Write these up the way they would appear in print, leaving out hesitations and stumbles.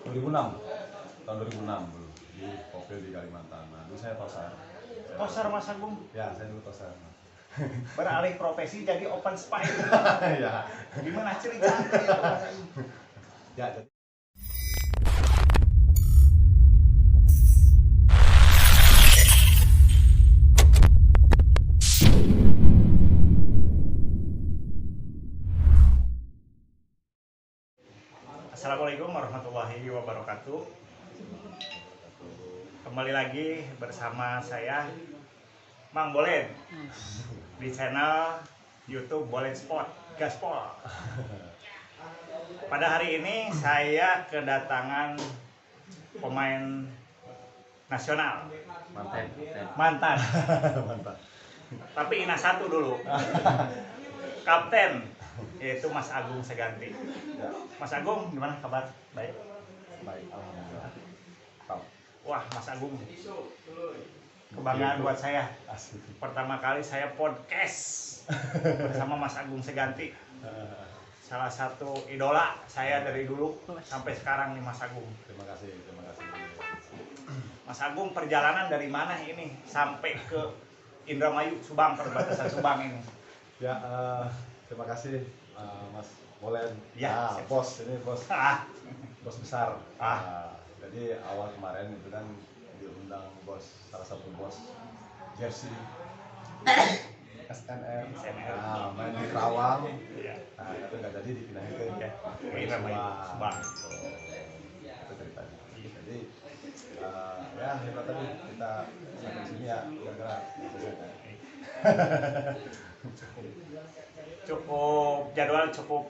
2006, tahun 2006 dulu di Popil di Kalimantan. Nah, dulu saya tosar. Tosar Mas Agung. Ya, saya dulu tosar. Beralih profesi jadi open spy. Ya. Gimana ceritanya ya Mas Agung? Ya, jadi Assalamualaikum warahmatullahi wabarakatuh. Kembali lagi bersama saya Mang Bolen di channel YouTube Bolen Sport Gaspol. Pada hari ini saya kedatangan pemain nasional mantan. Tapi Ina satu dulu. Kapten yaitu Mas Agung Seganti. Mas Agung, gimana kabar? Baik. baik, alhamdulillah. Top. Wah, Mas Agung, kebanggaan buat saya. Asik. Pertama kali saya podcast bersama Mas Agung Seganti. Salah satu idola saya dari dulu sampai sekarang nih Mas Agung. Terima kasih. Mas Agung, perjalanan dari mana ini sampai ke Indramayu, Subang, perbatasan Subang ini? Ya, terima kasih Mas Bolen. Ya, Nah, bos, ini bos besar. Ah. Jadi awal kemarin itu kan diundang salah satu bos jersey SNM. Nah, main di Kerawang. Ya. Nah, itu nggak jadi dipindahin ke Indramayu, Subang. Itu ceritanya. Jadi ya hebat tadi kita sampai sini ya gara-gara Cukup jadwal cukup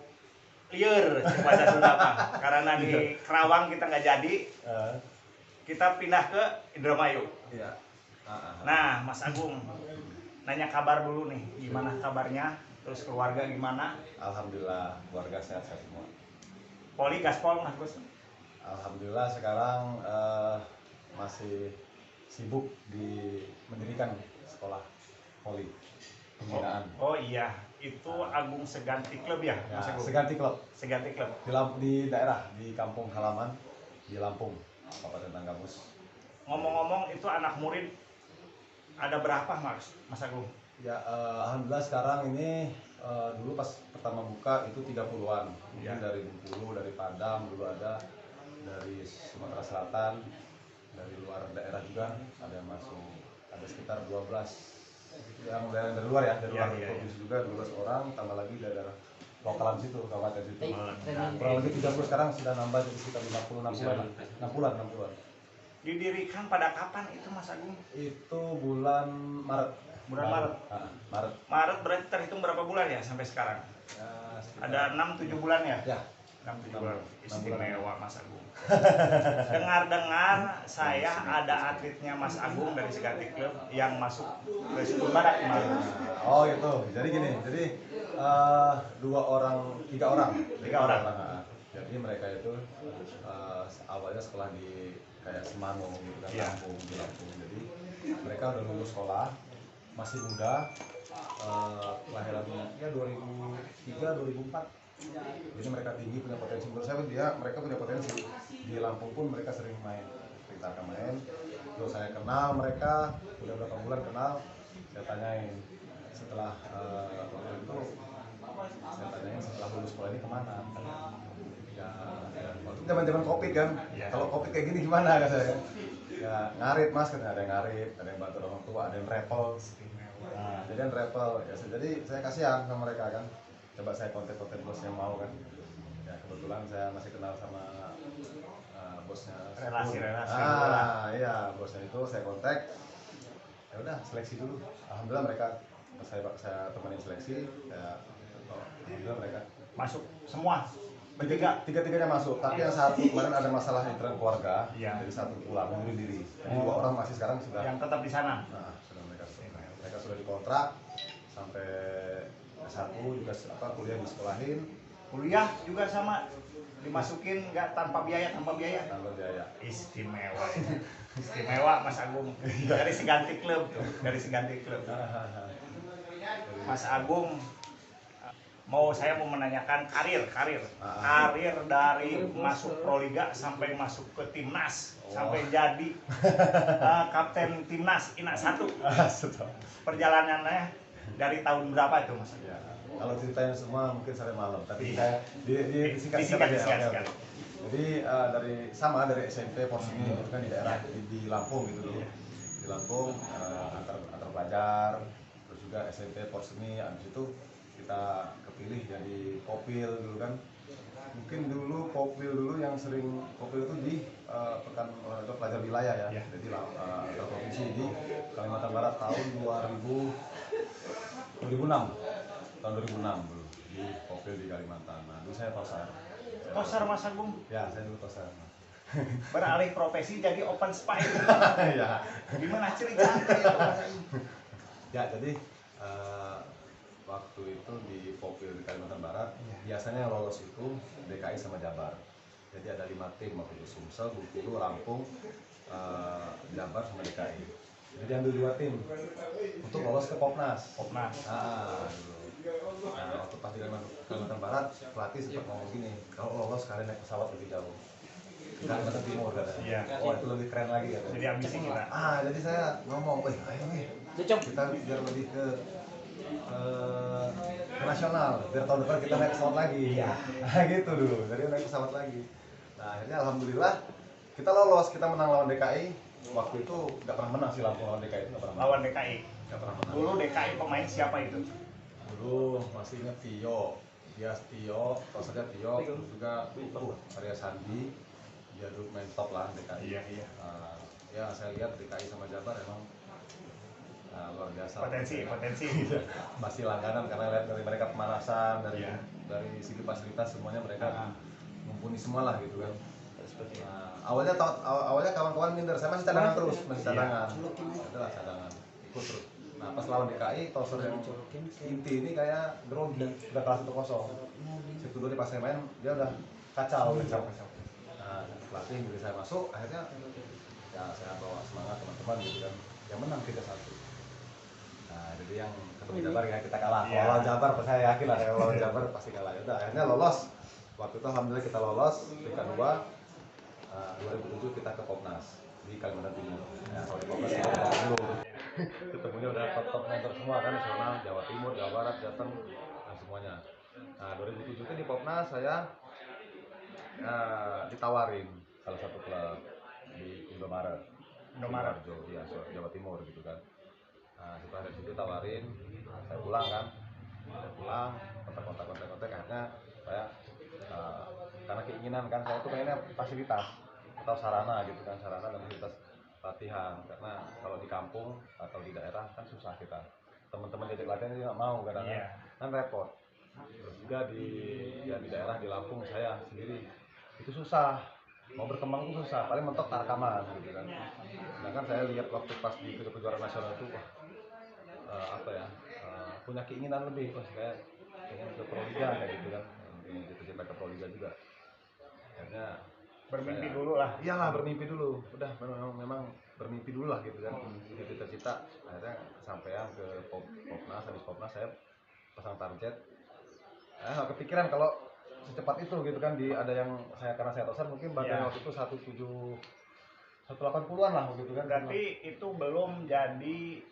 liar bahasa Sunda mah. Karena di Kerawang kita nggak jadi, kita pindah ke Indramayu. Iya. Nah, Mas Agung, nanya kabar dulu nih, gimana kabarnya? Terus keluarga gimana? Alhamdulillah keluarga sehat-sehat semua. Poli Gaspol, Mas Gus? Alhamdulillah sekarang masih sibuk di mendirikan sekolah poli pembinaan. Oh iya, itu Agung Seganti Club ya, Ya, Mas Agung? Seganti Klub Seganti Club. di daerah di kampung halaman di Lampung, Kabupaten Tanggamus. Ngomong-ngomong, itu anak murid ada berapa, Mas Agung? Ya, alhamdulillah sekarang ini dulu pas pertama buka itu 30-an. Mungkin Ya. dari Bengkulu, dari Padang dulu ada, dari Sumatera Selatan, dari luar daerah juga ada yang masuk. Ada sekitar 12 yang dari luar ya, dari luar provinsi juga 12 orang, tambah lagi dari daerah lokalan situ, kabupaten situ. Nah, kurang lebih 30 sekarang sudah nambah jadi sekitar 60-an. Didirikan pada kapan itu, Mas Agung? Itu bulan Maret. Bulan Maret. Maret. Maret berarti terhitung berapa bulan ya sampai sekarang? Ya, sekitar- Ada 6-7 bulan ya? Ya. 6-7 bulan. 6 bulan. Istimewa Mas Agung. Dengar-dengar saya ada atletnya Mas Agung dari Seganti Club yang masuk ke Sumber Barat kemarin. Oh itu, jadi gini, tiga orang. Jadi mereka itu awalnya sekolah di kayak Semano gitu kan, Iya. di Lampung. Jadi mereka udah lulus sekolah, masih muda, kelahirannya ya 2003 2004. Jadi mereka tinggi, punya potensi. Menurut saya mereka punya potensi. Di Lampung pun mereka sering main, kita akan main. Terus saya kenal mereka, udah berapa bulan kenal. Saya tanyain setelah waktu itu, setelah lulus sekolah ini kemana? Ya, waktu itu zaman covid kan. Ya. Kalau covid kayak gini gimana kata saya? Ya ngarit mas, ada yang ngarit, ada yang bantu orang tua, ada yang rappel. Nah, jadi yang rappel. Ya, jadi saya kasihan sama mereka kan. Coba saya kontak-kontak bos yang mau kan. Ya kebetulan saya masih kenal sama bosnya. Relasi. Iya, bosnya itu saya kontak. Ya udah seleksi dulu. Alhamdulillah mereka saya temenin seleksi. Ya, alhamdulillah mereka Masuk semua. Bertiga. Tiga-tiganya masuk. Tapi yang satu kemarin ada masalah internal keluarga. Iya. Jadi satu pulang mundur diri. Jadi 2 orang masih sekarang sudah. Yang tetap di sana. Nah, sudah mereka sudah dikontrak sampai S1 juga kuliah di sekolahin Kuliah juga sama dimasukin nggak tanpa biaya. tanpa biaya. Istimewa Mas Agung dari Seganti Club tuh, dari Seganti Club. Mas Agung saya mau menanyakan karir dari masuk Proliga sampai masuk ke timnas, sampai jadi kapten timnas INA 1. Perjalanannya dari tahun berapa itu Mas? Ya, kalau ceritain semua mungkin sampai malam, tapi Iya. saya disingkat aja. Disingkat. Jadi dari SMP Porseni itu kan di daerah di Lampung gitu dulu. Di Lampung antar pelajar, terus juga SMP Porseni, habis itu kita kepilih jadi kopil dulu kan. Mungkin dulu kopil dulu yang sering kopil itu di pekan olahraga pelajar wilayah ya. Jadi antar provinsi di Kalimantan Barat tahun 2006 tahun 2006 dulu di kopil di Kalimantan. Nah, dulu saya tosar. Tosar Mas Agung. Ya, saya dulu tosar. Beralih profesi jadi open spy. Ya. Gimana ceritanya itu Mas Agung? Ya, jadi waktu itu di Popil di Kalimantan Barat, biasanya yang lolos itu DKI sama Jabar. Jadi ada 5 tim waktu itu, Sumsel, Bengkulu, Lampung, Jabar sama DKI. Jadi ambil 2 tim untuk lolos ke Popnas. Popnas. Nah, waktu pas di Kalimantan Barat, pelatih sempat ngomong gini, kalau lolos kalian naik pesawat lebih jauh. Kalimantan Timur katanya. Iya. Oh, itu lebih keren lagi katanya. Jadi ambisi kita. Jadi saya ngomong, ayo nih, kita biar lebih ke nasional, biar tahun depan kita naik pesawat lagi. Nah, gitu dulu, jadi naik pesawat lagi. Nah, akhirnya alhamdulillah kita lolos, kita menang lawan DKI. Waktu itu nggak pernah menang sih, Lampung lawan DKI itu nggak pernah menang. Lawan DKI. Nggak pernah menang. Dulu DKI pemain siapa itu? Dulu masih ingat Tio, maksudnya Tio, terus juga Arya Sandi, dia dulu main top lah DKI. Iya. Ya saya lihat DKI sama Jabar emang luar biasa. Potensi. Masih langganan karena lihat dari mereka pemanasan, dari segi fasilitas semuanya mereka mumpuni semua lah gitu kan. Awalnya kawan-kawan minder, saya masih cadangan terus, adalah cadangan, ikut terus. Nah pas lawan DKI, Tosor yang inti ini kayak grogi, udah kalah 1-0. Situ dulu pas saya main, dia udah kacau. Nah pelatih milih saya masuk, akhirnya ya saya bawa semangat teman-teman gitu kan, yang menang 3-1. Nah jadi yang ketemu Jabar ya kita kalah. Kalau lawan Jabar saya yakin lah, kalau lawan Jabar pasti kalah. Ya udah akhirnya lolos. Waktu itu alhamdulillah kita lolos peringkat 2. 2007 kita ke Popnas di Kalimantan Timur. Ya, kalau di Popnas kita dulu ketemunya udah top member semua kan, nasional, Jawa Timur, Jawa Barat, Jateng, dan semuanya. Nah 2007 itu di Popnas saya ditawarin salah satu klub di Indomaret, ya, Jawa Timur gitu kan. Nah setelah dari situ tawarin, saya pulang, kontak akhirnya saya karena keinginan kan saya tuh pengennya fasilitas atau sarana gitu kan, sarana dan fasilitas latihan, karena kalau di kampung atau di daerah kan susah kita, teman-teman diajak latihan dia nggak mau kadang-kadang kan repot. Terus juga di daerah di Lampung saya sendiri itu susah, mau berkembang itu susah, paling mentok tarkaman gitu kan. Sedangkan saya lihat waktu pas di kejuaraan nasional itu punya keinginan lebih, saya pengen ke Proliga kayak gitu kan, cita-cita ke Proliga juga. Akhirnya bermimpi dulu lah. Iyalah, bermimpi dulu. Udah memang bermimpi dulu lah gitu kan. Cita-cita akhirnya kesampaian ke Popnas. Habis Popnas saya pasang target. Nggak kepikiran kalau secepat itu gitu kan, ada yang karena saya tosar mungkin badannya waktu itu 180-an lah gitu kan. Berarti itu belum jadi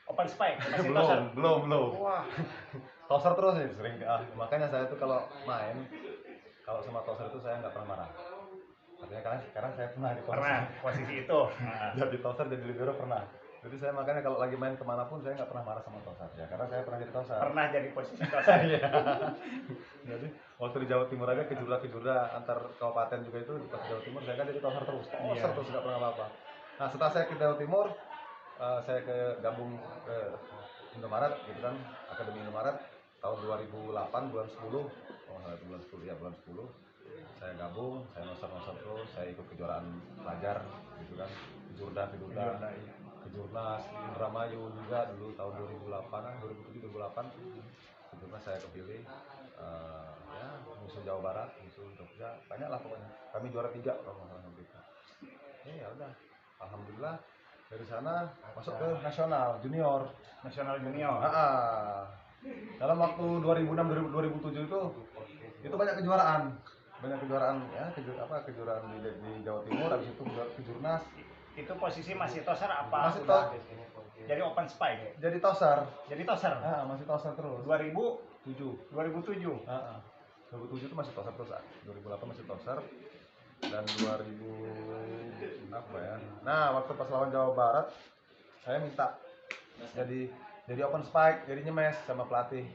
open spy, masih belum. Wah, Tosar terus nih sering. Makanya saya tuh kalau main, kalau sama Tosar itu saya nggak pernah marah. Artinya sekarang saya pernah di Tosar. Pernah posisi itu. Jadi Tosar, jadi libero pernah. Jadi saya makanya kalau lagi main kemanapun saya nggak pernah marah sama Tosar ya, karena saya pernah jadi Tosar. Pernah jadi posisi Tosar. Iya. Jadi waktu di Jawa Timur aja kejurda antar kabupaten juga itu di Jawa Timur saya kan jadi Tosar terus nggak pernah apa-apa. Nah setelah saya ke Jawa Timur, saya gabung ke Indomaret gitu kan, Akademi Indomaret tahun 2008 bulan 10, bulan 10 saya gabung, saya nosor terus, saya ikut kejuaraan pelajar gitu kan, Kejurnas, Indramayu juga dulu tahun 2007-2008 Kejurnas saya kepilih, musuh Jawa Barat, musuh Jogja, banyak lah pokoknya, kami juara 3 kalau nggak salah gitu. Ya udah, alhamdulillah dari sana masuk ke nasional junior. Dalam waktu 2006 2007 itu banyak kejuaraan ya, kejuaraan di Jawa Timur, habis itu kejurnas. Itu posisi masih toser apa Masih udah jadi open spike? Jadi toser. Jadi toser. Masih toser terus. 2007. 2007 itu masih toser terus. 2008 masih toser dan 2000 apa ya. Nah, waktu pas lawan Jawa Barat saya minta jadi open spike, jadi nyemes sama pelatih.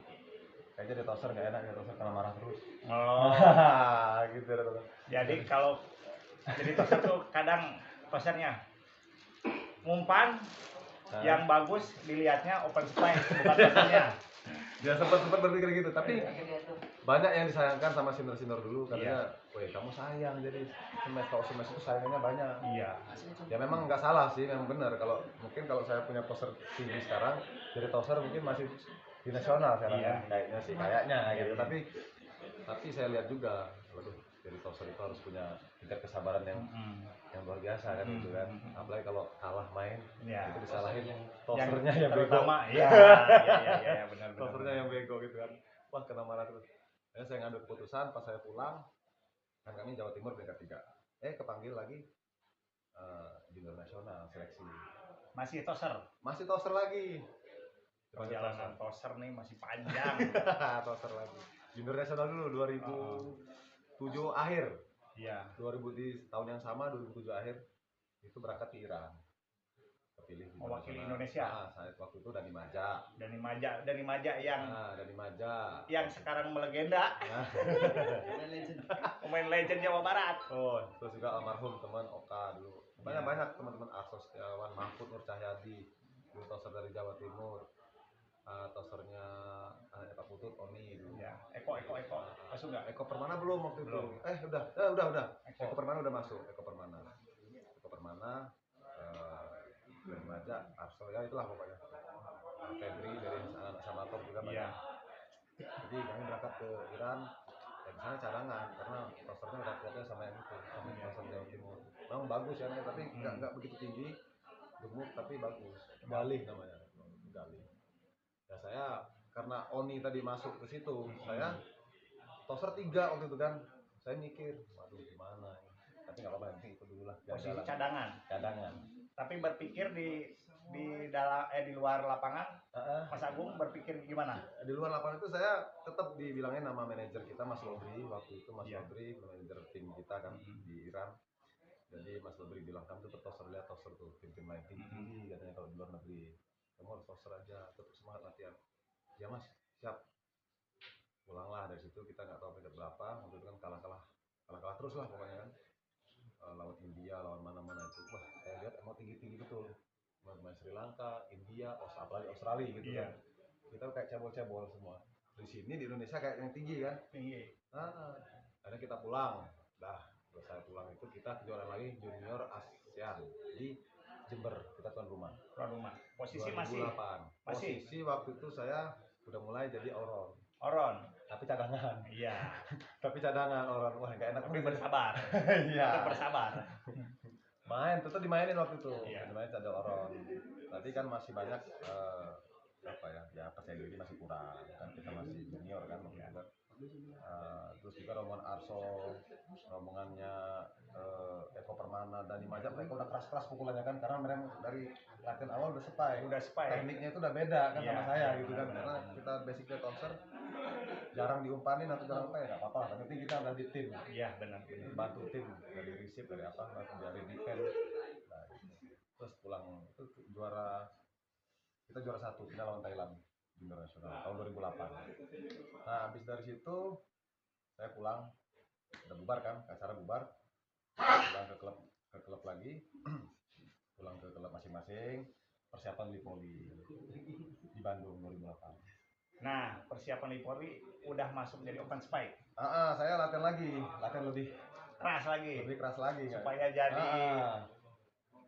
Kayaknya jadi toser nggak enak, ya toser kena marah terus. Oh. Gitu. Jadi kalau jadi toser tuh kadang tosernya umpan yang bagus dilihatnya open spike bukan tosernya. Dia sempat berpikir gitu, tapi banyak yang disayangkan sama senior dulu katanya, weh kamu sayang jadi semes itu sayangnya banyak. Iya. Ya memang nggak salah sih, memang benar. Kalau saya punya toser tinggi sekarang, jadi toser mungkin masih di nasional sekarang kan, kayaknya gitu. Tapi saya lihat juga, waduh, jadi toser itu harus punya tingkat kesabaran yang luar biasa kan gitu kan. Apalagi kalau kalah main, itu disalahin tosernya yang bego. Iya, benar. Tosernya yang bego gitu kan. Wah, kena marah terus. Akhirnya saya ngambil keputusan pas saya pulang, kan kami Jawa Timur peringkat 3. Kepanggil lagi junior nasional seleksi. Masih toser lagi. Perjalanan toser nih masih panjang. Toser lagi. Junior nasional dulu 2007 akhir. Iya. 2000 di tahun yang sama 2007 akhir itu berangkat ke Iran. Kepilih mewakili Indonesia. Saat waktu itu Dani Maja yang Dani Maja yang sekarang melegenda. Pemain legend Jawa Barat. Terus juga almarhum teman Oka dulu. Banyak teman-teman Asos Setiawan, Mahfud Nur Cahyadi, dulu toser dari Jawa Timur. Tosernya anaknya Pak Putut, Oni dulu. Ya, Eko. Masuk nggak? Eko Permana belum waktu itu. Udah. Eko Permana udah masuk. Eko Permana. Dari Maja, Arso, ya itulah pokoknya. Febri dari anak Samator juga banyak. Jadi kami berangkat ke Iran. Di sana cadangan karena tosernya udah kuatnya sama yang itu, sama toser Jawa Timur. Memang bagus ya, tapi nggak begitu tinggi, gemuk tapi bagus. Galih namanya, Galih. Ya saya karena Oni tadi masuk ke situ, saya toser 3 waktu itu kan. Saya mikir, waduh gimana ini. Tapi nggak apa-apa, nanti ikut dulu lah. Posisi cadangan. Tapi berpikir di luar lapangan, Mas Agung berpikir gimana? Di luar lapangan itu saya tetap dibilangin nama manajer kita Mas Lobri waktu itu, Mas Lobri manajer tim kita kan di Iran. Jadi Mas Lobri bilang, kamu tuh toser, lihat toser tuh tim lain tinggi katanya kalau di luar negeri. Kamu harus toser aja, tetap semangat latihan. Ya Mas, siap. Pulanglah dari situ, kita nggak tahu peringkat berapa, waktu itu kan kalah terus lah pokoknya kan. Lawan India, lawan mana-mana itu. Wah, saya lihat emang tinggi-tinggi betul. Main Sri Lanka, India, apalagi Australia gitu kan. Kita kayak cebol-cebol semua. Di sini di Indonesia kayak yang tinggi kan. Akhirnya kita pulang. Selesai pulang itu kita kejuaraan lagi junior ASEAN di Jember, kita tuan rumah. Posisi 2008. Posisi waktu itu saya udah mulai jadi Oron. Tapi cadangan. Iya. Tapi cadangan Oron. Wah, enggak enak. Tapi bersabar. Iya. Bersabar. Tetap dimainin waktu itu. Iya. Dimainin cadel Oron. Tadi kan masih banyak ya percaya diri masih kurang. Kan kita masih junior kan waktu itu kan. Terus juga rombongan Arso, rombongannya Eko Permana, Dani Maja, mereka udah keras pukulannya kan, karena mereka dari latihan awal udah spy. Tekniknya itu udah beda kan sama saya gitu kan, karena kita basicnya toser, jarang diumpanin atau jarang apa ya nggak apa-apa, yang penting kita udah di tim. Iya benar. Bantu tim dari receive dari apa, dari defense. Terus pulang itu kita juara 1 final lawan Thailand junior nasional tahun 2008. Nah habis dari situ saya pulang, udah bubar kan, acara bubar, pulang ke klub lagi, pulang ke klub masing-masing, persiapan Lipoli di Bandung 2008. Nah persiapan Lipoli udah masuk jadi open spike. Saya latihan lebih keras lagi supaya jadi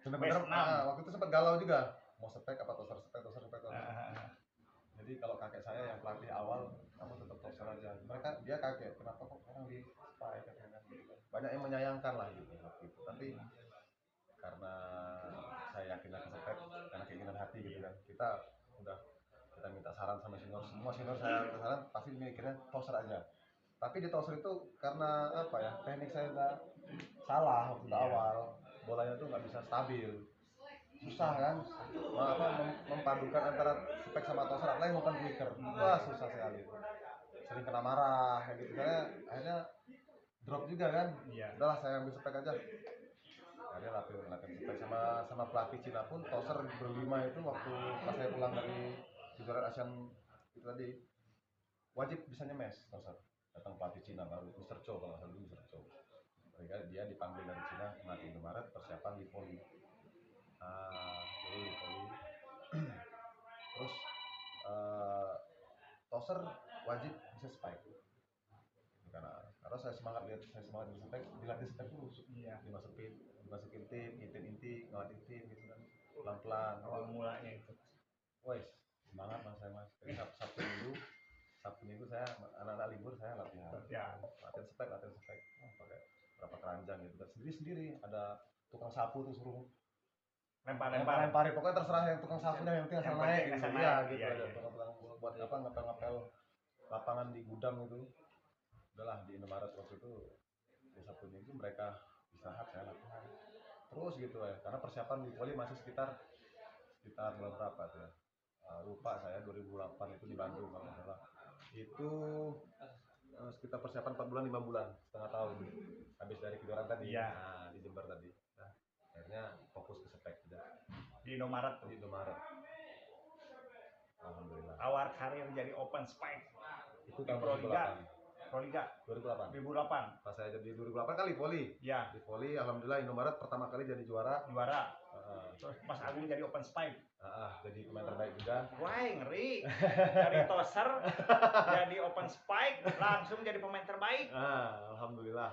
bener-bener. Waktu itu sempat galau juga, mau spek apa toser. Jadi kalau kakek saya yang pelatih awal, kamu tetap toser aja. Dia kaget, kenapa kok orang di spike katanya. Banyak yang menyayangkan lah gitu waktu itu. Tapi karena saya yakin akan spek, karena keinginan hati gitu kan. Kita kita minta saran sama senior, semua senior saya minta saran pasti mikirnya toser aja. Tapi di toser itu karena apa ya, teknik saya nggak salah waktu awal, bolanya tuh nggak bisa stabil, susah kan, memadukan antara spek sama toser, apalagi bukan flicker, wah susah sekali, sering kena marah kayak gitu, saya akhirnya drop juga kan, udahlah saya ambil spek aja. Akhirnya latihan spek sama pelatih Cina pun toser berlima itu waktu pas saya pulang dari kejuaraan ASEAN itu tadi wajib bisa nyemes toser. Datang pelatih Cina baru Mr. Cho, kalau nggak salah Mr. Cho. Mereka dia dipanggil dari Cina melatih Indomaret persiapan di poli. Jadi di poli. Terus toser wajib bisa spike. Karena saya semangat di spek, dilatih spek dulu, dimasukin tim, inti ngelatih tim gitu kan, pelan-pelan. Awal mulanya itu. Wes, semangat mas saya mas. Jadi Sabtu minggu saya anak-anak libur saya latihan spek, pakai berapa keranjang gitu kan, sendiri ada tukang sapu tuh suruh lemparin, pokoknya terserah yang tukang sapunya, yang penting asal naik gitu ya gitu aja. Tukang buat apa ngepel lapangan di gudang itu. Udahlah di Indomaret waktu itu di Sabtu minggu mereka istirahat, saya latihan terus gitu ya, karena persiapan di poli masih sekitar bulan berapa tuh ya, lupa saya, 2008 itu di Bandung kalau nggak salah. Itu sekitar persiapan 4 bulan 5 bulan, setengah tahun habis dari kejuaraan tadi. Nah, di Jember tadi. Nah, akhirnya fokus ke spek aja di Indomaret. Alhamdulillah. Awal karir jadi open spike Itu tahun Proliga 2008. Pas saya jadi 2008 kali poli. Ya. Di poli alhamdulillah Indomaret pertama kali jadi juara. Terus Mas Agung jadi open spike. Jadi pemain terbaik juga. Wah, ngeri. Dari toser jadi open spike langsung jadi pemain terbaik. Alhamdulillah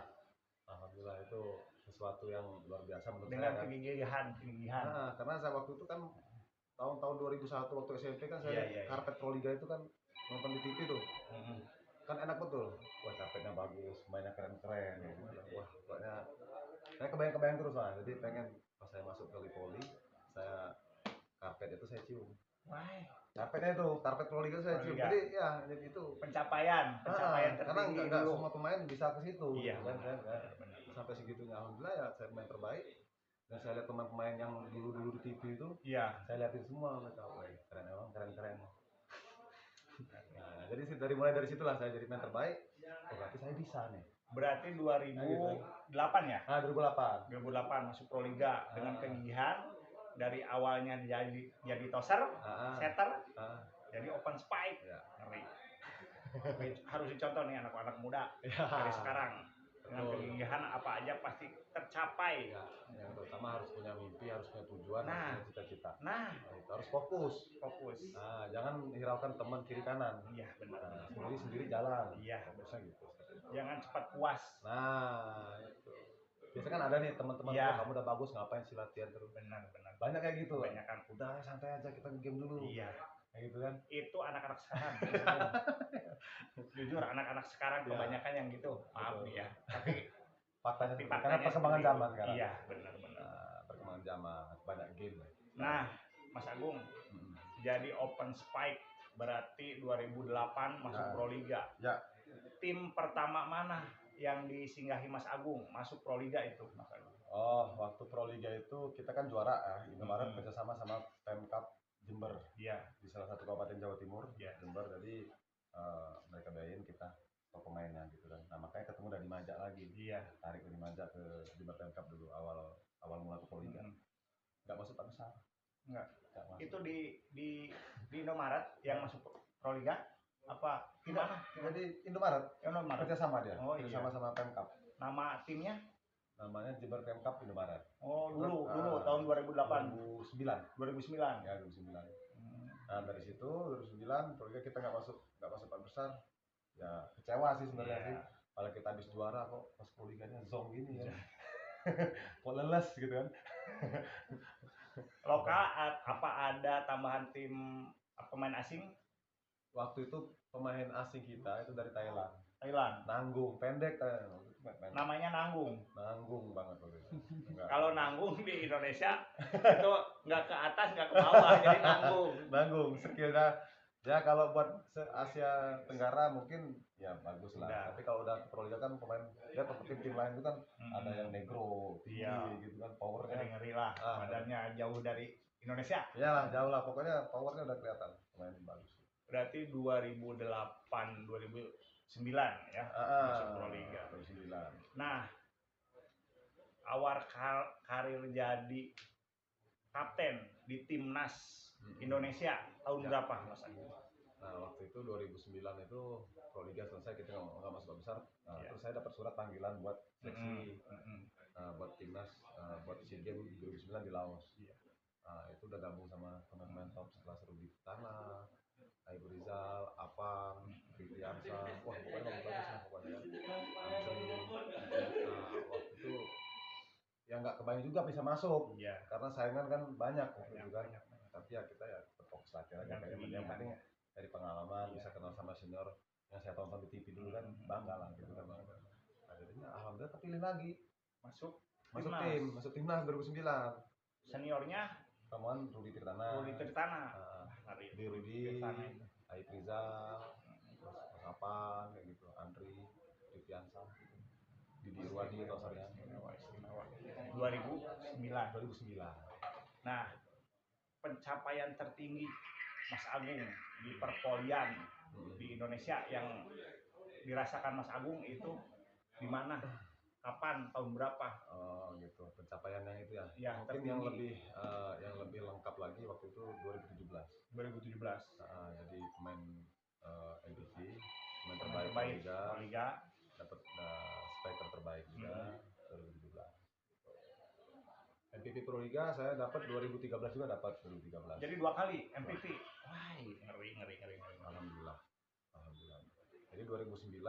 itu sesuatu yang luar biasa menurut dengan saya. Dengan kegigihan. Karena saya waktu itu kan tahun 2001 waktu SMP kan saya karpet Proliga itu kan nonton di TV tuh. Kan enak betul, wah karpetnya bagus, mainnya keren-keren gitu. Wah pokoknya saya kebayang terus lah, jadi pengen pas saya masuk ke poli, saya karpet itu saya cium. Wah, karpetnya itu, karpet Proliga saya cium. Jadi ya, jadi itu pencapaian tertinggi. Karena nggak semua pemain bisa ke situ. Iya. Kan, sampai segitunya alhamdulillah ya, saya pemain terbaik. Dan saya lihat pemain-pemain yang dulu di TV itu, saya lihatin semua mereka, wah keren. Nah, jadi mulai dari situlah saya jadi pemain terbaik. Berarti saya bisa nih. Berarti 2008 ya? 2008 masuk Proliga dengan kegigihan. Dari awalnya jadi toser, setter, jadi open spike. Ngeri. Harus dicontoh nih anak-anak muda dari sekarang. Dengan kegigihan apa aja pasti tercapai. Yang pertama harus punya mimpi, harus punya tujuan, harus punya cita-cita. Itu harus fokus. Jangan hiraukan teman kiri kanan. Iya, benar. Sendiri jalan. Iya, fokusnya gitu. Jangan cepat puas. Itu. Biasanya kan ada nih teman-teman, kamu udah bagus, ngapain sih latihan terus? Benar. Banyak kayak gitu. Banyak kan. Udah santai aja, kita game dulu. Iya. Kayak gitu kan. Itu anak-anak sekarang. Jujur anak-anak sekarang kebanyakan yang gitu. Maaf nih ya. Tapi faktanya karena perkembangan zaman sekarang. Iya, benar. Perkembangan zaman, banyak game. Nah, Mas Agung jadi open spike berarti 2008 masuk Proliga. Ya. Tim pertama mana yang disinggahi Mas Agung masuk Proliga itu, Mas Agung? Waktu Proliga itu kita kan juara ya, Indomaret kerjasama sama Pemkab Jember. Iya. Di salah satu kabupaten Jawa Timur, Jember. Jadi mereka bayarin kita ke pemainnya gitu kan. Nah makanya ketemu dari Majak lagi. Tarik dari Majak ke Jember Pemkab dulu awal mula ke Proliga. Nggak masuk tak besar. Nggak masuk. Itu di Indomaret yang masuk Proliga apa gimana? Jadi Indomaret kerjasama dia. Kerjasama sama Pemkab. Nama timnya? Namanya Jember Pemkap Indomaret. Dulu tahun 2008. 2009. Ya 2009. Nah dari situ 2009 Proliga kita nggak masuk 4 besar. Ya kecewa sih sebenarnya sih. Kalau kita habis juara kok pas Proliganya zong gini ya. Kok leles gitu kan. Lokal apa ada tambahan tim pemain asing? Waktu itu pemain asing kita itu dari Thailand. Nanggung, pendek kan. Namanya nanggung. Nanggung banget waktu itu. Kalau nanggung di Indonesia itu nggak ke atas nggak ke bawah jadi nanggung. Nanggung, skillnya Ya kalau buat Asia Tenggara mungkin ya bagus lah. Udah. Tapi kalau udah ke Proliga kan pemain ya tim-tim lain itu kan ada yang negro, tinggi Iya. gitu kan, powernya. Ngeri lah, badannya jauh dari Indonesia. Iyalah jauh lah, pokoknya powernya udah kelihatan. Pemain bagus. Berarti 2008, 2009 ya masuk Proliga. 2009. Nah, awal karir jadi kapten di timnas Indonesia tahun berapa Mas Agung? Nah waktu itu 2009 itu Proliga selesai, kita nggak masuk besar. Nah, terus saya dapat surat panggilan buat seleksi buat timnas buat SEA Games 2009 di Laos. Nah, itu udah gabung sama pemain-pemain top sekelas Rudi Tana, Aibur Rizal, Apam, Riti Arsa. Wah pokoknya bagus lah pokoknya. Waktu itu ya nggak kebayang juga bisa masuk, karena saingan kan banyak waktu itu kan. Tapi ya kita ya fokus latihan aja. Yang penting dari pengalaman bisa kenal sama senior yang saya tonton di TV dulu kan, bangga lah gitu kan. Akhirnya alhamdulillah kepilih lagi masuk timnas 2009. Seniornya Kamuan Rudi Tirtana. Di Rudi, Aib Rizal, Mas Apan, kayak gitu, Andri, Diviansa, Didi Irwadi, Tosarnya. 2009. Nah, pencapaian tertinggi Mas Agung di perpolian di Indonesia yang dirasakan Mas Agung itu di mana? Kapan? Tahun berapa? Oh gitu, pencapaiannya itu ya. Mungkin tertinggi. yang lebih lengkap lagi waktu itu 2017. Jadi pemain NPC, pemain terbaik Liga, dapat striker terbaik juga 2017. MVP Proliga saya dapat 2013 juga dapat 2013. Jadi 2 kali MVP. Wah, ngeri. Alhamdulillah. Jadi 2009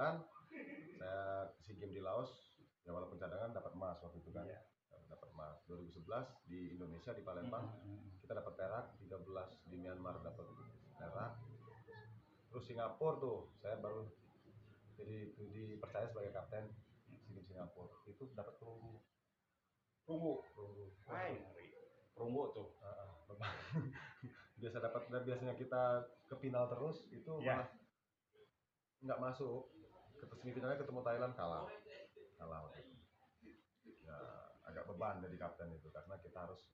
saya SEA Games di Laos, ya walaupun cadangan dapat emas waktu itu kan. Dapat emas. 2011 di Indonesia di Palembang kita dapat perak, 13 di Myanmar dapat perak. Terus Singapura tuh saya baru jadi dipercaya sebagai kapten SEA Games Singapura. Itu dapat perunggu. Perunggu tuh. Biasanya kita ke final terus itu malah nggak masuk. Ke semifinalnya ketemu Thailand kalah. Ya agak beban jadi kapten itu karena kita harus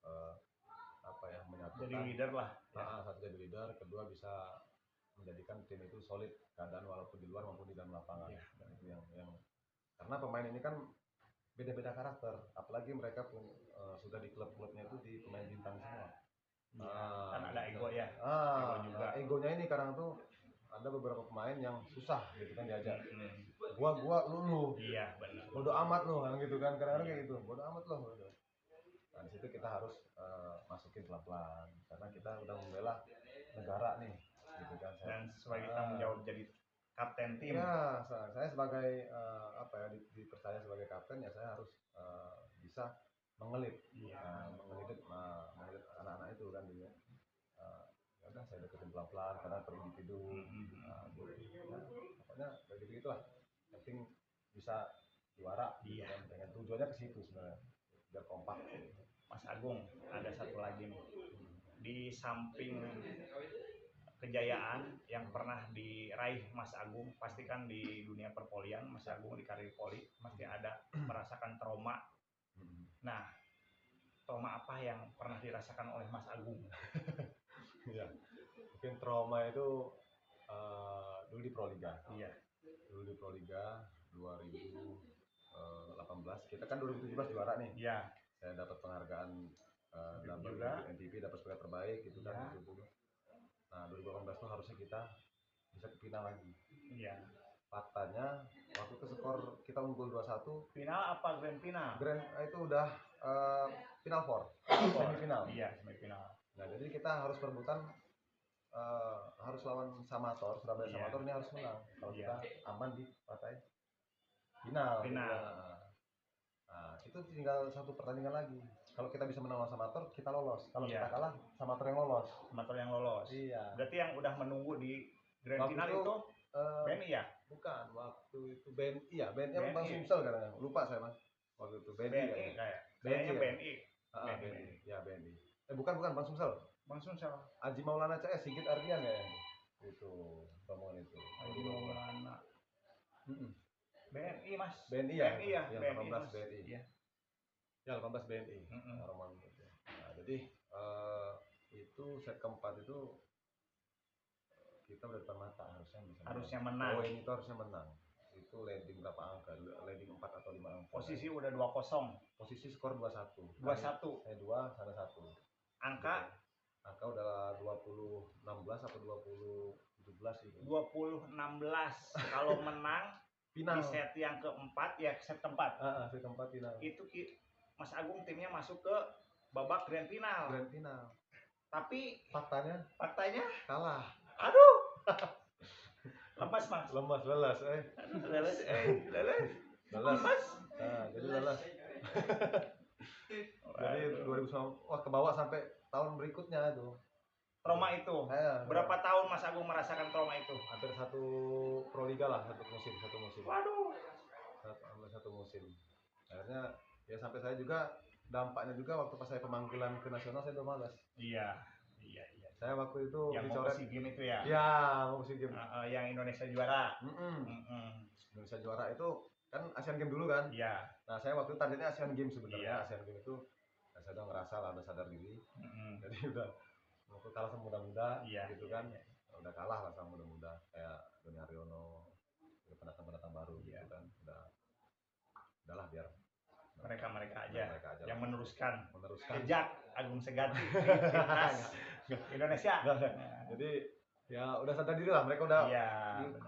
menyatukan. Jadi leader lah. Satu jadi leader, kedua bisa menjadikan tim itu solid keadaan walaupun di luar maupun di dalam lapangan. Dan itu yang karena pemain ini kan beda-beda karakter, apalagi mereka pun sudah di klub-klubnya itu di pemain bintang semua. Kan ada ego ya. Ego juga. Egonya ini kadang tuh ada beberapa pemain yang susah gitu kan diajak. Gua lu. Iya benar. Bodoh amat lo kan gitu kan, kadang-kadang kayak gitu. Bodoh amat lo. Nah di situ kita harus masukin pelan-pelan karena kita udah membela negara nih, gitu kan. Dan sebagai tanggung jawab jadi kapten tim. Ya, saya sebagai dipercaya sebagai kapten ya saya harus bisa mengelit, mengelit anak-anak itu kan dia. Ya udah saya deketin pelan-pelan karena per individu. Pokoknya kayak gitu lah. Yang penting bisa juara. Kan? Dengan tujuannya ke situ sebenarnya biar kompak. Mas Agung, ada satu lagi nih. Di samping kejayaan yang pernah diraih Mas Agung, pastikan di dunia perpolian Mas Agung di karir poli pasti ada merasakan trauma. Nah, trauma apa yang pernah dirasakan oleh Mas Agung? Ya, mungkin trauma itu dulu di Proliga. Dulu di Proliga 2018, kita kan 2017 juara nih. Saya dapat penghargaan NTV, dapat sebagai terbaik gitu kan. Nah 2018 itu harusnya kita bisa ke final lagi. Faktanya waktu itu skor kita unggul 2-1. Final apa grand final? Itu udah final 4. Semifinal. Semifinal. Nah jadi kita harus perebutan harus lawan Samator, Surabaya Samator ini harus menang. Kalau kita aman di partai final. Nah, itu tinggal satu pertandingan lagi. Kalau kita bisa menang lawan Samator, kita lolos. Kalau kita kalah, Samator yang lolos. Iya. Berarti yang udah menunggu di grand final itu BNI ya? Bukan, waktu itu BNI ya, BNI Bang Sumsel kadang lupa saya Mas. Waktu itu BNI kayaknya BNI. Ya BNI. Bukan Bang Sumsel. Bang Sumsel. Haji Maulana CS, Sigit Ardian ya. itu rombongan itu. Haji Maulana. BNI Mas. BNI ya? BNI ya, Yang BNI 18 Mas. BNI. Iya. Ya 18 BNI. Rombongan itu. Nah, jadi itu set keempat itu kita udah depan mata harusnya bisa Harusnya menang. Poin itu harusnya menang. Itu landing berapa angka? Landing 4 atau 5 angka. Posisi udah 2-0. Posisi skor 2-1. 2-1. Saya 2, sana 1. Angka? Gitu. Angka udah 20-16 atau 20-17 gitu. 20-16. Kalau menang final. Di set yang keempat ya, set keempat. Set keempat final. Itu Mas Agung timnya masuk ke babak grand final. Grand final. Tapi faktanya kalah. Aduh. Lemas Mas. Lelas. Lelas. Nah, jadi lelas. Jadi 2009 ke bawah sampai tahun berikutnya itu. Trauma itu. Berapa tahun Mas Agung merasakan trauma itu? Hampir satu proliga lah, satu musim. Waduh. Satu musim. Akhirnya ya sampai saya juga dampaknya juga waktu pas saya pemanggilan ke nasional saya udah malas. Iya. Saya waktu itu yang dicoret. Mau SEA Games itu ya? Iya, mau SEA Games. Yang Indonesia juara. Indonesia juara itu kan Asian Games dulu kan? Iya. Nah saya waktu itu targetnya Asian Games sebenarnya. Asian Games itu saya udah ngerasa lah, udah sadar diri. Jadi udah waktu kalah sama muda-muda gitu kan. Udah kalah lah sama muda-muda kayak Doni Haryono, pendatang baru gitu kan. Udahlah biar mereka aja yang meneruskan jejak Agung Seganti Indonesia. Jadi ya udah sadar diri lah, mereka udah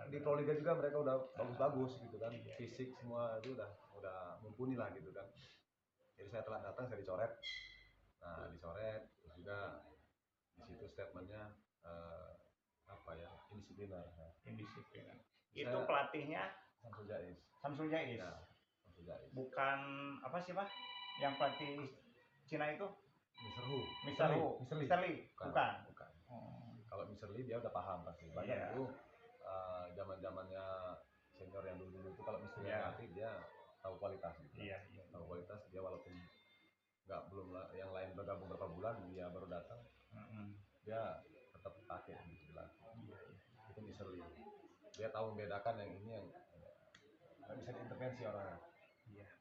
di Proliga juga mereka udah bagus gitu kan. Fisik semua itu udah mumpuni lah gitu kan. Jadi saya telat datang, saya dicoret. Nah dicoret terus juga di situ statementnya indisipliner. Itu pelatihnya Samsul Jais. Ya, bukan apa sih Pak yang pelatih Cina itu? Mr. Lee. Bukan. Kalau Mr. Lee dia udah paham pasti. Banyak itu zaman-zamannya senior yang dulu itu kalau Mr. Lee ngelatih dia tahu kualitas. Tahu kualitas dia walaupun belum yang lain bergabung berapa bulan dia baru datang. Dia tetap pakai gitu lah. Itu Mr. Lee. Dia tahu membedakan yang ini yang nggak bisa diintervensi orangnya.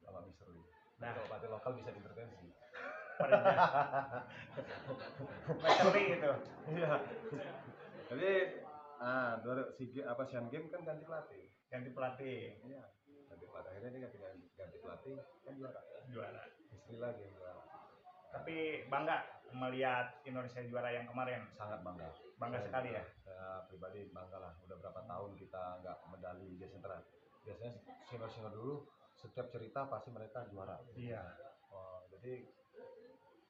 Kalau Mr. Lee. Nah, kalau pelatih lokal bisa diintervensi. Mr. Lee itu. Iya. Jadi Asian Games kan ganti pelatih. Iya, ganti pelatih. Akhirnya dia ganti pelatih kan juara. Istri lagi yang juara. Tapi bangga melihat Indonesia juara yang kemarin. Sangat bangga. Bangga sekali ya. Saya pribadi bangga lah. Udah berapa tahun kita nggak medali di Asian Games. Biasanya senior dulu setiap cerita pasti mereka juara. Iya. Jadi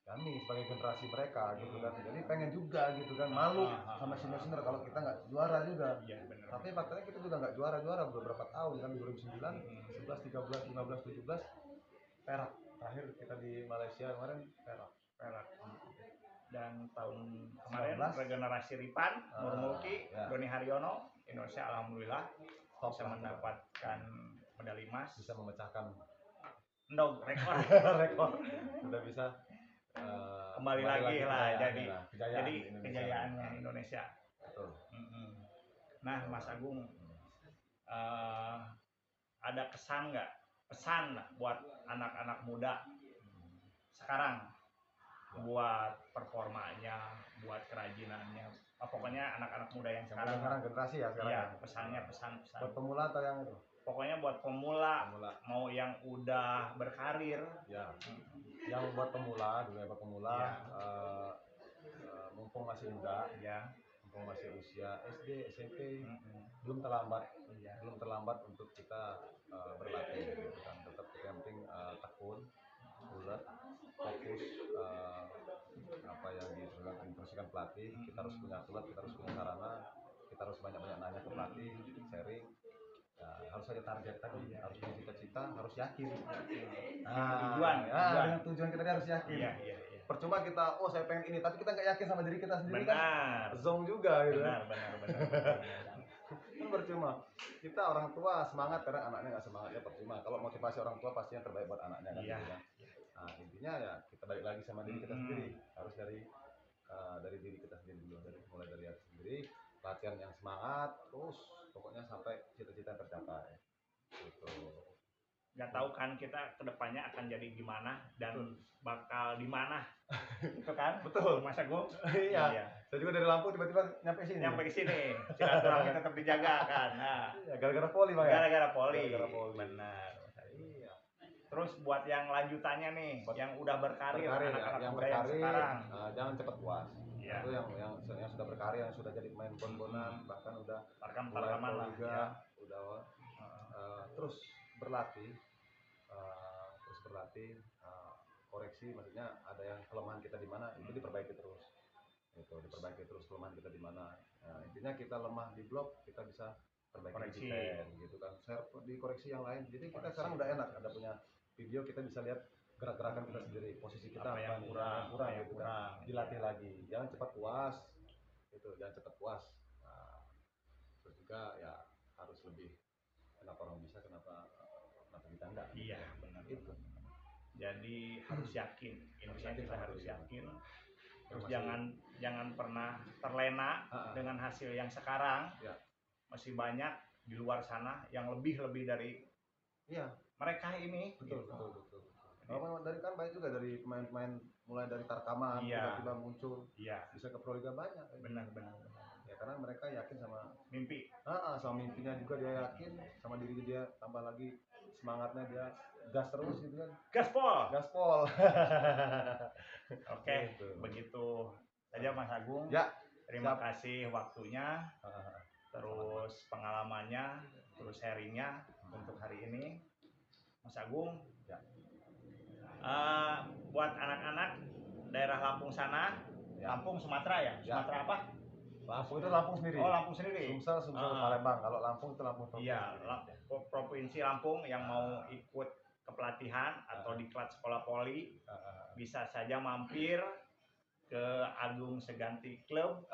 kami sebagai generasi mereka gitu kan, jadi pengen juga gitu kan, malu sama senior kalau kita nggak juara juga. Iya, bener. Tapi faktanya kita juga nggak juara beberapa tahun kan, 2009, 11, 13, 15, 17 perak. Terakhir kita di Malaysia kemarin perak. Dan tahun kemarin regenerasi Ripan, Nurmulki, Doni Haryono, Indonesia alhamdulillah bisa mendapatkan medali emas, bisa memecahkan rekor. Udah bisa kembali lagi lah jadi kejayaannya Indonesia. Betul. Nah Mas Agung, ada pesan buat anak-anak muda sekarang, buat performanya, buat kerajinannya, pokoknya anak-anak muda yang sekarang generasi ya sekarang. Iya, pesan buat pemula atau yang itu? Pokoknya buat pemula. Mau yang udah berkarir ya. Yang buat pemula mumpung masih muda ya, mumpung masih usia SD, SMP, belum terlambat untuk kita berlatih gitu kan. Tetap yang penting tekun, bulat, fokus apa yang diinstruksikan pelatih. Kita harus punya alat, kita harus punya sarana, kita harus banyak-banyak nanya ke pelatih, sharing. Harus ada target tadi, harus punya cita-cita, harus yakin. Tujuan kita harus yakin. Iya. Percuma kita, saya pengen ini, tapi kita nggak yakin sama diri kita sendiri. Benar. Kan zong juga gitu. Benar. Kan percuma. Kita orang tua semangat karena anaknya nggak semangat, ya percuma. Kalau motivasi orang tua pasti yang terbaik buat anaknya kan. Iya. Nah intinya ya kita balik lagi sama diri kita sendiri. Harus dari diri kita sendiri dulu, mulai dari hati sendiri. latihan yang semangat terus pokoknya sampai cita-cita tercapai gitu. Nggak tahu kan kita kedepannya akan jadi gimana dan bakal di mana, itu kan? Betul. Mas Agung. Iya. Saya juga dari Lampung tiba-tiba nyampe sini. Nyampe ke sini, silaturahmi tetap dijaga kan. Nah, iya, gara-gara poli Bang ya. Gara-gara poli. Benar. Iya. Terus buat yang lanjutannya nih, yang udah berkarir, anak-anak yang muda yang berkarir, sekarang, jangan cepat puas. Iya. Itu yang sudah berkarir, yang sudah jadi pemain bon-bonan, bahkan udah mulai Tarkam lah, liga, ya. udah terus berlatih, koreksi, maksudnya ada yang kelemahan kita di mana itu diperbaiki terus, kelemahan kita di mana. Nah, intinya kita lemah di blok kita bisa perbaiki di defense, gitu kan, share di koreksi yang lain. Jadi kita sekarang udah enak, ada punya video, kita bisa lihat gerak-gerakan kita sendiri, posisi kita apa yang kurang gitu kan, dilatih lagi, jangan cepat puas, jangan cepat puas. Nah, terus juga ya harus lebih, kenapa orang bisa, kenapa kita enggak? Iya, benar itu. Jadi harus yakin, intinya kita harus yakin. Terus jangan pernah terlena dengan hasil yang sekarang. Ya. Masih banyak di luar sana yang lebih dari mereka ini. Betul. Kalau dari kan banyak juga dari pemain-pemain mulai dari Tarkaman tiba-tiba muncul, bisa ke Proliga banyak. Benar. Ya karena mereka yakin sama mimpi. Sama mimpinya juga dia yakin, sama diri dia, tambah lagi semangatnya, dia gas terus gitu kan. Gaspol. Oke, begitu saja Mas Agung. Ya. Terima kasih waktunya, terus pengalamannya, terus sharingnya untuk hari ini, Mas Agung. Ya. Buat anak-anak daerah Lampung sana, Lampung Sumatera ya? Sumatera apa? Lampung itu Lampung sendiri. Oh, Lampung sendiri. Sumsel Palembang. Kalau Lampung itu Lampung provinsi. Iya, provinsi Lampung yang mau ikut kepelatihan atau diklat sekolah poli, bisa saja mampir ke Agung Seganti Club.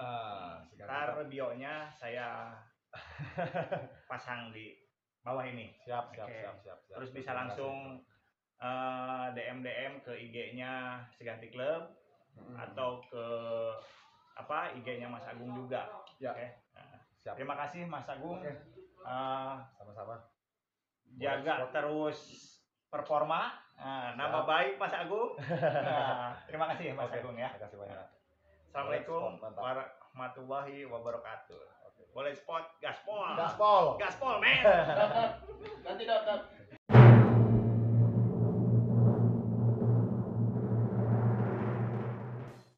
Ntar bio-nya saya pasang di bawah ini. Siap. Terus bisa langsung DM ke IG-nya Seganti Club atau ke IG-nya Mas Agung juga. Ya. Oke. Siap. Terima kasih Mas Agung. Sama-sama. Jaga terus performa, nambah baik Mas Agung. Terima kasih Mas Agung ya. Terima kasih banyak. Assalamualaikum warahmatullahi wabarakatuh. Boleh spot gaspol. Gaspol, men. Nanti dapat.